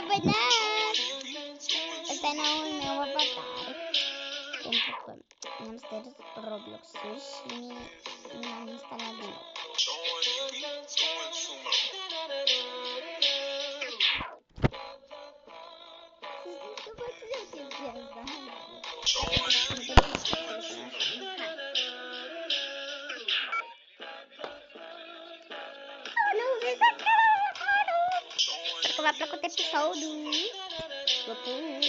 buenas. Esta é um meu avatar. Pentru că mi-am stărit Roblox-ul și mi-am instalat din nou. Sper că v-a plăcut episodul. Vă pup!